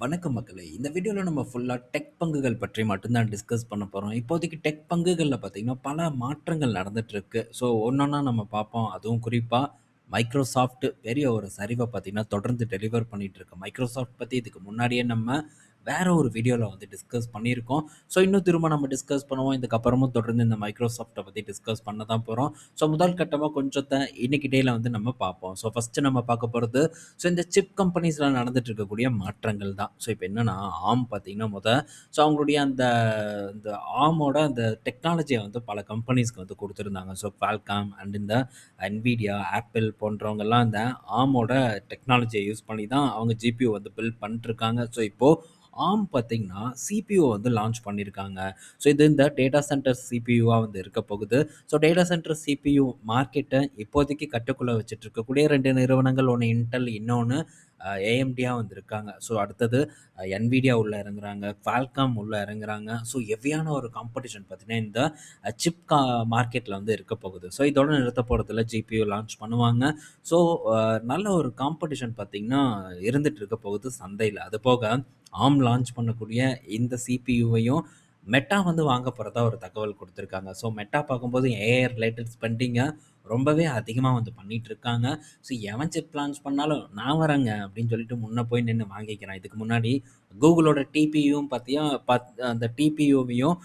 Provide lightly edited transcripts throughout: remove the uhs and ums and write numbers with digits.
வணக்கம் மக்களே! இந்த வீடியோல நம்ம ஃபுல்லா டெக் பங்குகள் பற்றி மட்டும் தான் டிஸ்கஸ் பண்ண போறோம். இப்போதைக்கு டெக் பங்குகள்ல பார்த்தீங்கன்னா, பல மாற்றங்கள் நடந்துட்டுருக்கு. ஸோ ஒன்னொன்னா நம்ம பார்ப்போம். அதுவும் குறிப்பா மைக்ரோசாஃப்ட் பெரிய ஒரு சரிவ பார்த்தீங்கன்னா, தொடர்ந்து டெலிவர் பண்ணிட்டு இருக்கு. மைக்ரோசாஃப்ட் பத்தி இதுக்கு முன்னாடியே நம்ம வேற ஒரு வீடியோல வந்து டிஸ்கஸ் பண்ணியிருக்கோம். ஸோ இன்னும் திரும்ப நம்ம டிஸ்கஸ் பண்ணுவோம். இதுக்கப்புறமும் தொடர்ந்து இந்த மைக்ரோசாஃப்ட்ட பத்தி டிஸ்கஸ் பண்ண தான் போறோம். ஸோ முதல் கட்டமா கொஞ்சத்த இன்னைக்கு டேல வந்து நம்ம பார்ப்போம். ஸோ ஃபர்ஸ்ட்டு நம்ம பார்க்க போறது ஸோ இந்த சிப் கம்பெனிஸ்ல நடந்துட்டு இருக்கக்கூடிய மாற்றங்கள் தான். ஸோ இப்போ என்னன்னா, ஆர்ம் பார்த்தீங்கன்னா ஸோ அவங்களுடைய அந்த இந்த ஆர்மோட அந்த டெக்னாலஜிய வந்து பல கம்பெனிஸ்க்கு வந்து குடுத்துருந்தாங்க. ஸோ Qualcomm அண்ட் இந்த Nvidia, Apple போன்றவங்கலாம் இந்த ஆர்மோட டெக்னாலஜிய யூஸ் பண்ணி தான் அவங்க ஜிபியூ வந்து பில்ட் பண்ணிட்டுருக்காங்க. ஸோ இப்போ ஆர்ம் பார்த்தீங்கன்னா, சிபியூ வந்து லான்ச் பண்ணியிருக்காங்க. ஸோ இது இந்த டேட்டா சென்டர் சிபியூவா வந்து இருக்க போகுது. ஸோ டேட்டா சென்டர் சிபியூ மார்க்கெட்ட இப்போதைக்கு கட்டுக்குள்ள வச்சுட்டு இருக்கக்கூடிய 2 நிறுவனங்கள். ஒண்ணு Intel, இன்னொன்னு AMDயா வந்து இருக்காங்க. ஸோ அடுத்தது Nvidia உள்ள இறங்குறாங்க. Qualcomm உள்ள இறங்குறாங்க. ஸோ ஹெவியான ஒரு காம்படிஷன் பார்த்தீங்கன்னா, இந்த சிப் மார்க்கெட்ல வந்து இருக்க போகுது. ஸோ இதோட நிறுத்த போறதில்ல. ஜிபியூ லான்ச் பண்ணுவாங்க. ஸோ நல்ல ஒரு காம்படிஷன் பார்த்தீங்கன்னா, இருந்துட்டு இருக்க போகுது சந்தையில. அதுபோக ஆர்ம் லான்ச் பண்ணக்கூடிய இந்த சிபியூவையும் மெட்டா வந்து வாங்க போறதா ஒரு தகவல் குடுத்துருக்காங்க. ஸோ மெட்டா பார்க்கும்போது ஏஐ ரிலேட்டட் ஸ்பெண்டிங்க ரொம்பவே அதிகமா வந்து பண்ணிட்டு இருக்காங்க. ஸோ எவன் சிப் லான்ச் பண்ணாலும் நான் வரேங்க அப்படின்னு சொல்லிட்டு முன்ன போய் நின்னு வாங்கிக்கிறான். இதுக்கு முன்னாடி கூகுளோட டிபியும் பார்த்தியா அந்த டிபியூவையும்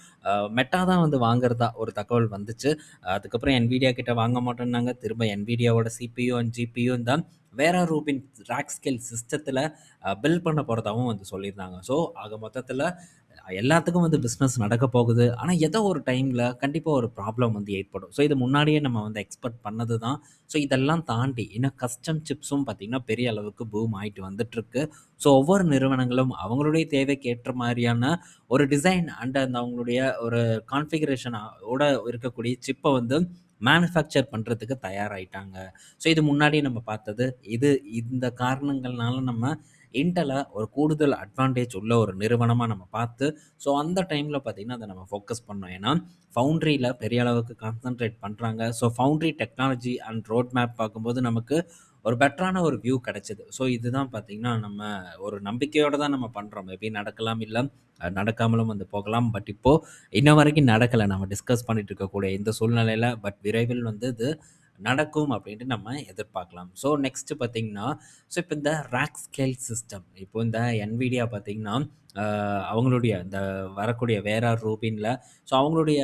மெட்டா தான் வந்து வாங்குறதா ஒரு தகவல் வந்துச்சு. அதுக்கப்புறம் Nvidia கிட்ட வாங்க மாட்டோம்னாங்க. திரும்ப Nvidiaவோட சிபியூ அண்ட் ஜிபியூயும் தான் வேற ரூபின் ராக் ஸ்கேல் சிஸ்டத்துல பில்ட் பண்ண போறதாவும் வந்து சொல்லியிருந்தாங்க. ஸோ ஆக மொத்தத்துல எல்லாத்துக்கும் வந்து பிசினஸ் நடக்க போகுது. ஆனா ஏதோ ஒரு டைம்ல கண்டிப்பா ஒரு ப்ராப்ளம் வந்து ஏற்படும். ஸோ இது முன்னாடியே நம்ம வந்து எக்ஸ்பெக்ட் பண்ணது தான். ஸோ இதெல்லாம் தாண்டி இன்னும் கஸ்டம் சிப்ஸும் பார்த்தீங்கன்னா, பெரிய அளவுக்கு பூம் ஆயிட்டு வந்துட்டுருக்கு. ஸோ ஒவ்வொரு நிறுவனங்களும் அவங்களுடைய தேவைக்கு ஏற்ற மாரியான ஒரு டிசைன் அண்ட் அந்த அவங்களுடைய ஒரு கான்ஃபிகரேஷன் ஓட இருக்கக்கூடிய சிப்ப வந்து மேனுஃபேக்சர் பண்றதுக்கு தயாராயிட்டாங்க. ஸோ இது முன்னாடியே நம்ம பார்த்தது. இது இந்த காரணங்கள்னால நம்ம இன்டெல ஒரு கூடுதல் அட்வான்டேஜ் உள்ள ஒரு நிறுவனமா நம்ம பார்த்து, ஸோ அந்த டைம்ல பார்த்தீங்கன்னா, அத நம்ம ஃபோக்கஸ் பண்ணோம். ஏன்னா, ஃபவுண்ட்ரியில பெரிய அளவுக்கு கான்சன்ட்ரேட் பண்றாங்க. So foundry technology and road map பார்க்கும்போது நமக்கு ஒரு பெட்டரான ஒரு வியூ கிடைச்சது. ஸோ இதுதான் பார்த்தீங்கன்னா, நம்ம ஒரு நம்பிக்கையோட தான் நம்ம பண்றோம். மேபி நடக்கலாம், இல்ல நடக்காமலும் வந்து போகலாம். பட் இப்போ இன்ன வரைக்கும் நடக்கல. நம்ம டிஸ்கஸ் பண்ணிட்டு இருக்கக்கூடிய இந்த சூழ்நிலையில. பட் விரைவில் வந்து இது நடக்கும் அப்படின்ட்டு நம்ம எதிர்பார்க்கலாம். ஸோ நெக்ஸ்ட் பார்த்தீங்கன்னா, ஸோ இப்போ இந்த ராக் ஸ்கேல் சிஸ்டம் இப்போ இந்த Nvidia பார்த்தீங்கன்னா, அ அவங்களுடைய இந்த வரக்கூடிய வேற ரூபின்ல ஸோ அவங்களுடைய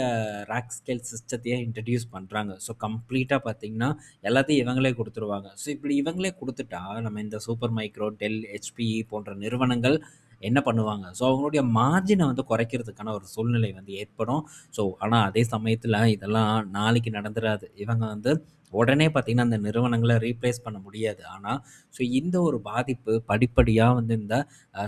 ராக் ஸ்கேல் சிஸ்டத்தையே இன்ட்ரோடியூஸ் பண்றாங்க. ஸோ கம்ப்ளீட்டா பார்த்தீங்கன்னா, எல்லாத்தையும் இவங்களே குடுத்துருவாங்க. ஸோ இப்படி இவங்களே குடுத்துட்டா, நம்ம இந்த சூப்பர் மைக்ரோ, டெல், HPE போன்ற நிறுவனங்கள் என்ன பண்ணுவாங்க? ஸோ அவங்களுடைய மார்ஜின வந்து குறைக்கிறதுக்கான ஒரு சூழ்நிலை வந்து ஏற்படும். ஸோ ஆனா அதே சமயத்தில இதெல்லாம் நாளைக்கு நடந்துராது. இவங்க வந்து உடனே பார்த்தீங்கன்னா, அந்த நிறுவனங்கள ரீப்ளேஸ் பண்ண முடியாது. ஆனா, ஸோ இந்த ஒரு பாதிப்பு படிப்படியா வந்து இந்த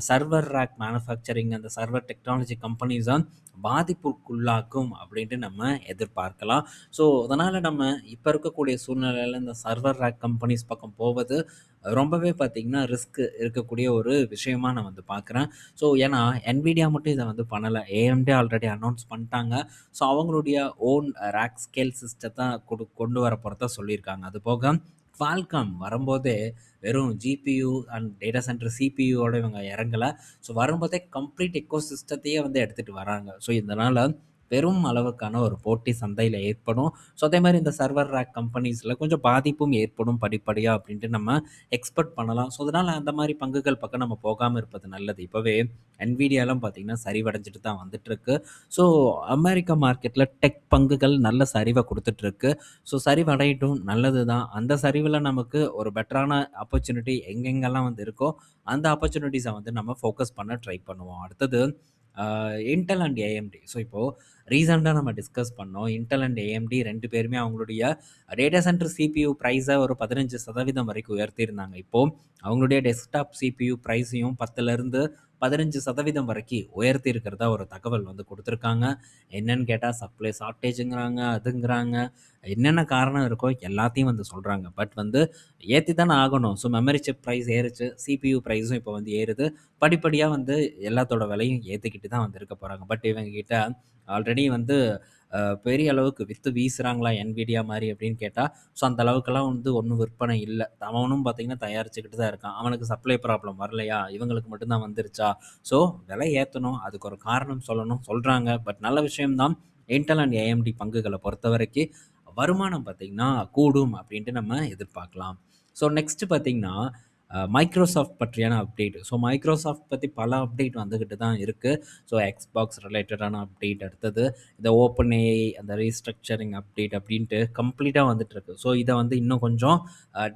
சர்வர் ரேக் மேனுஃபேக்சரிங் அந்த சர்வர் டெக்னாலஜி கம்பெனிஸ பாதிப்புக்குள்ளாக்கும் அப்படின்ட்டு நம்ம எதிர்பார்க்கலாம். ஸோ அதனால நம்ம இப்ப இருக்கக்கூடிய சூழ்நிலையில இந்த சர்வர் ரேக் கம்பெனிஸ் பக்கம் போவது ரொம்பவே பார்த்தீங்கன்னா, ரிஸ்க் இருக்கக்கூடிய ஒரு விஷயமா நான் வந்து பார்க்குறேன். ஸோ ஏன்னா, Nvidia மட்டும் இத வந்து பண்ணல. AMD ஆல்ரெடி அனௌன்ஸ் பண்ணிட்டாங்க. ஸோ அவங்களுடைய ஓன் ரேக் ஸ்கேல் சிஸ்டத்த கொண்டு வர போறதா சொல்லியிருக்காங்க. அதுபோக Qualcomm வரும்போதே வெறும் ஜிபியு அண்ட் டேட்டா சென்டர் சிபியூவோட இவங்க இறங்கல. ஸோ வரும்போதே கம்ப்ளீட் எக்கோசிஸ்டத்தையே வந்து எடுத்துட்டு வராங்க. ஸோ இதனால பெரும் அளவுக்கான ஒரு போட்டி சந்தையில ஏற்படும். ஸோ அதேமாரி இந்த சர்வர் ரேக் கம்பெனிஸ்ல கொஞ்சம் பாதிப்பும் ஏற்படும் படிப்படியா அப்படின்ட்டு நம்ம எக்ஸ்பெக்ட் பண்ணலாம். ஸோ அதனால அந்த மாரி பங்குகள் பக்கம் நம்ம போகாம இருப்பது நல்லது. இப்பவே Nvidiaலாம் பார்த்தீங்கன்னா, சரிவடைஞ்சுட்டு தான் வந்துட்டுருக்கு. ஸோ அமெரிக்கா மார்க்கெட்ல டெக் பங்குகள் நல்ல சரிவ குடுத்துட்டுருக்கு. ஸோ சரிவடையட்டும் நல்லது தான். அந்த சரிவுல நமக்கு ஒரு பெட்டரான ஆப்பர்ச்சுனிட்டி எங்கெங்கெல்லாம் வந்து இருக்கோ, அந்த ஆப்பர்ச்சுனிட்டீஸ வந்து நம்ம ஃபோக்கஸ் பண்ண ட்ரை பண்ணுவோம். அடுத்தது Intel அண்ட் AMD. ஸோ இப்போ ரீசென்ட்டா நம்ம டிஸ்கஸ் பண்ணோம். Intel அண்ட் AMD 2 பேருமே அவங்களுடைய டேட்டா சென்டர் சிபியூ பிரைஸ ஒரு 15% வரைக்கும் உயர்த்தியிருந்தாங்க. இப்போ அவங்களுடைய டெஸ்க்டாப் சிபியூ பிரைஸையும் 10லருந்து 15% வரைக்கும் உயர்த்தி இருக்கிறதா ஒரு தகவல் வந்து குடுத்துருக்காங்க. என்னன்னு கேட்டா சப்ளை ஷார்ட்டேஜ்ங்கிறாங்க, அதுங்கிறாங்க. என்னென்ன காரணம் இருக்கோ எல்லாத்தையும் வந்து சொல்றாங்க. பட் வந்து ஏத்தி தானே ஆகணும். ஸோ மெமரி சிப் பிரைஸ் ஏறுச்சு. சிபியூ பிரைஸும் இப்போ வந்து ஏறுது. படிப்படியா வந்து எல்லாத்தோட விலையும் ஏத்திக்கிட்டு தான் வந்து இருக்க போறாங்க. பட் இவங்க கிட்ட ஆல்ரெடி வந்து பெரிய அளவுக்கு வித்து வீசுறாங்களா NVIDIA மாரி அப்படின்னு கேட்டா, ஸோ அந்த அளவுக்கெல்லாம் வந்து ஒண்ணும் விற்பனை இல்ல. அவனும் பார்த்தீங்கன்னா தயாரிச்சுக்கிட்டு தான் இருக்கான். அவனுக்கு சப்ளை ப்ராப்ளம் வரலையா? இவங்களுக்கு மட்டும் தான் வந்துருச்சா? ஸோ விலை ஏத்தணும். அதுக்கு ஒரு காரணம் சொல்லணும். சொல்றாங்க. பட் நல்ல விஷயம் தான். Intel அண்ட் AMD பங்குகள பொறுத்தவரைக்கு வருமானம் பார்த்தீங்கன்னா கூடும் அப்படின்ட்டு நம்ம எதிர்பார்க்கலாம். ஸோ நெக்ஸ்ட் பார்த்தீங்கன்னா, மைக்ரோசாஃப்ட் பற்றியான அப்டேட். ஸோ மைக்ரோசாஃப்ட் பத்தி பல அப்டேட் வந்துகிட்டு தான் இருக்கு. ஸோ Xbox ரிலேட்டடான அப்டேட் அடுத்தது இந்த ஓப்பன் ஏஐ அந்த ரீஸ்ட்ரக்சரிங் அப்டேட் அப்படின்ட்டு கம்ப்ளீட்டா வந்துட்டுருக்கு. ஸோ இத வந்து இன்னும் கொஞ்சம்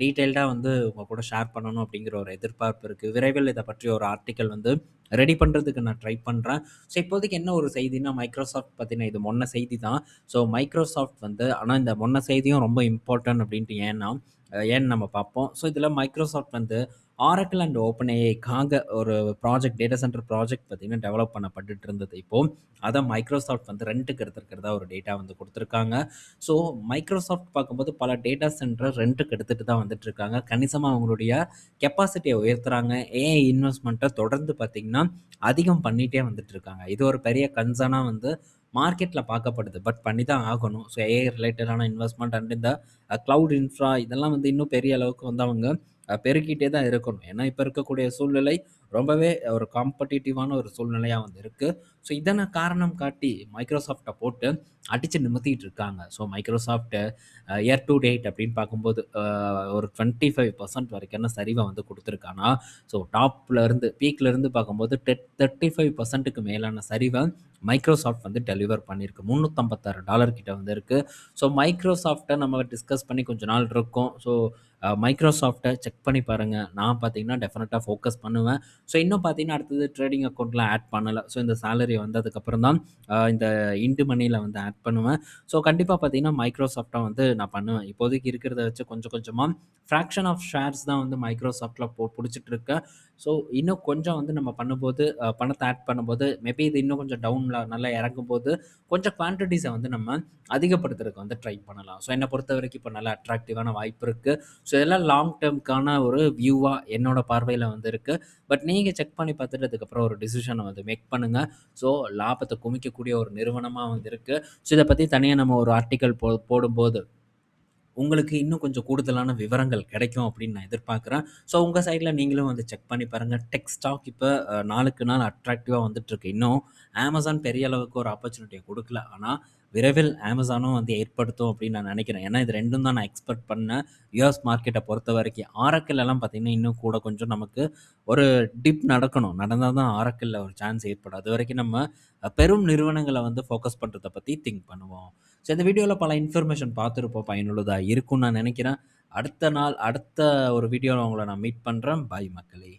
டீட்டெயில்டா வந்து உங்க கூட ஷேர் பண்ணணும் அப்படிங்கிற ஒரு எதிர்பார்ப்பு இருக்கு. விரைவில் இத பற்றி ஒரு ஆர்டிக்கல் வந்து ரெடி பண்றதுக்கு நான் ட்ரை பண்றேன். ஸோ இப்போதைக்கு என்ன ஒரு செய்தின்னா, மைக்ரோசாஃப்ட் பத்தின இது மொன்ன செய்தி தான். ஸோ மைக்ரோசாஃப்ட் வந்து ஆனா இந்த மொன்ன செய்தியும் ரொம்ப இம்பார்ட்டன்ட் அப்படின்ட்டு ஏன்னு நம்ம பார்ப்போம். ஸோ இதில மைக்ரோசாஃப்ட் வந்து ஆரக்கிள் அண்ட் ஓப்பன் ஏஐக்காக ஒரு ப்ராஜெக்ட் டேட்டா சென்டர் ப்ராஜெக்ட் பார்த்தீங்கன்னா, டெவலப் பண்ணப்பட்டுட்டு இருந்தது. இப்போ அத மைக்ரோசாஃப்ட் வந்து ரென்ட்‌க்கு எடுத்திருக்கிறதா ஒரு டேட்டா வந்து குடுத்துருக்காங்க. ஸோ மைக்ரோசாஃப்ட் பார்க்கும்போது பல டேட்டா சென்டர ரென்ட்‌க்கு எடுத்துட்டு தான் வந்துட்டு இருக்காங்க. கணிசமா அவங்களுடைய கெப்பாசிட்டிய உயர்த்துறாங்க. ஏஐ இன்வெஸ்ட்மென்ட்ட தொடர்ந்து பார்த்தீங்கன்னா, அதிகம் பண்ணிட்டே வந்துட்டு இருக்காங்க. இது ஒரு பெரிய கன்சர்னா வந்து மார்க்கெட்ல பார்க்கப்படுது. பட் பண்ணி தான் ஆகணும். ஸோ ஏஐ ரிலேட்டடான இன்வெஸ்ட்மென்ட் அண்ட் இந்த கிளவுட் இன்ஃப்ரா இதெல்லாம் வந்து இன்னும் பெரிய அளவுக்கு வந்து அவங்க பெருக்கிட்டே தான் இருக்கணும். ஏன்னா, இப்ப இருக்கக்கூடிய சூழ்நிலை ரொம்பவே ஒரு காம்படிட்டிவான ஒரு சூழ்நிலையா வந்து இருக்கு. ஸோ இதன காரணம் காட்டி மைக்ரோசாஃப்ட்ட போட்டு அடிச்சு நிமித்திட்டு இருக்காங்க. So Microsoft year to date அப்படின்னு பார்க்கும்போது ஒரு 25% வரைக்கான சரிவ வந்து குடுத்துருக்கு. ஸோ டாப்ல இருந்து பீக்ல இருந்து பார்க்கும்போது 35%க்கு மேலான சரிவ மைக்ரோசாஃப்ட் வந்து டெலிவர் பண்ணியிருக்கு. $356 கிட்ட வந்து இருக்கு. ஸோ மைக்ரோசாஃப்ட்ட நம்ம டிஸ்கஸ் பண்ணி கொஞ்ச நாள் இருக்கும். ஸோ மைக்ரோசாஃப்ட்ட செக் பண்ணி பாருங்க. நான் பார்த்தீங்கன்னா, டெஃபினட்டா ஃபோக்கஸ் பண்ணுவேன். ஸோ இன்னும் பார்த்தீங்கன்னா, அடுத்தது ட்ரேடிங் அக்கவுண்ட்லாம் ஆட் பண்ணல. ஸோ இந்த சேலரி வந்ததுக்கப்புறம் தான் இந்த இன்டு மனில வந்து ஆட் பண்ணுவேன். ஸோ கண்டிப்பா பார்த்தீங்கன்னா, மைக்ரோசாஃப்ட்ட வந்து நான் பண்ணுவேன். இப்போதைக்கு இருக்கிறத வச்சு கொஞ்சம் கொஞ்சமா ஃபிராக்ஷன் ஆஃப் ஷேர்ஸ் தான் வந்து மைக்ரோசாஃப்ட்ல புடிச்சிட்டு இருக்கேன். ஸோ இன்னும் கொஞ்சம் வந்து நம்ம பண்ணும்போது பணத்த ஆட் பண்ணும்போது, மேபி இது இன்னும் கொஞ்சம் டவுன்ல நல்லா இறங்கும்போது, கொஞ்சம் குவான்டிட்டீஸ வந்து நம்ம அதிகப்படுத்துறதுக்கு வந்து ட்ரை பண்ணலாம். ஸோ என்ன பொறுத்தவரைக்கும் இப்போ நல்ல அட்ராக்டிவான வாய்ப்பு இருக்கு. ஸோ இதெல்லாம் லாங் டெர்ம்க்கான ஒரு வியூவா என்னோட பார்வையில வந்து இருக்கு. பட் நீங்க செக் பண்ணி பார்த்துட்டு அதுக்கப்புறம் ஒரு டிசிஷன வந்து மேக் பண்ணுங்க. ஸோ லாபத்த குமிக்கக்கூடிய ஒரு நிறுவனமா வந்து இருக்கு. ஸோ இத பத்தி தனியா நம்ம ஒரு ஆர்டிக்கல் போடும்போது உங்களுக்கு இன்னும் கொஞ்சம் கூடுதலான விவரங்கள் கிடைக்கும் அப்படின்னு நான் எதிர்பார்க்குறேன். ஸோ உங்க சைட்ல நீங்களும் வந்து செக் பண்ணி பாருங்க. டெக் ஸ்டாக் இப்ப நாளுக்கு நாள் அட்ராக்டிவா வந்துட்டுருக்கு. இன்னும் Amazon பெரிய அளவுக்கு ஒரு ஆப்பர்ச்சுனிட்டிய குடுக்கல. ஆனா விரைவில் Amazonனும் வந்து ஏற்படுத்தும் அப்படின்னு நான் நினைக்கிறேன். ஏன்னா இது 2ம் தான் நான் எக்ஸ்பெக்ட் பண்ணேன். யுஎஸ் மார்க்கெட்ட பொறுத்தவரைக்கும். Oracle எல்லாம் பார்த்தீங்கன்னா, இன்னும் கூட கொஞ்சம் நமக்கு ஒரு டிப் நடக்கணும். நடந்தா தான் Oracleல ஒரு சான்ஸ் ஏற்படும். அதுவரைக்கும் நம்ம பெரும் நிறுவனங்கள வந்து ஃபோக்கஸ் பண்றத பத்தி திங்க் பண்ணுவோம். ஸோ இந்த வீடியோல பல இன்ஃபர்மேஷன் பார்த்துருப்போம். பயனுள்ளதா இருக்கும்னு நான் நினைக்கிறேன். அடுத்த நாள், அடுத்த ஒரு வீடியோல உங்கள நான் மீட் பண்றேன். பாய் மக்களே!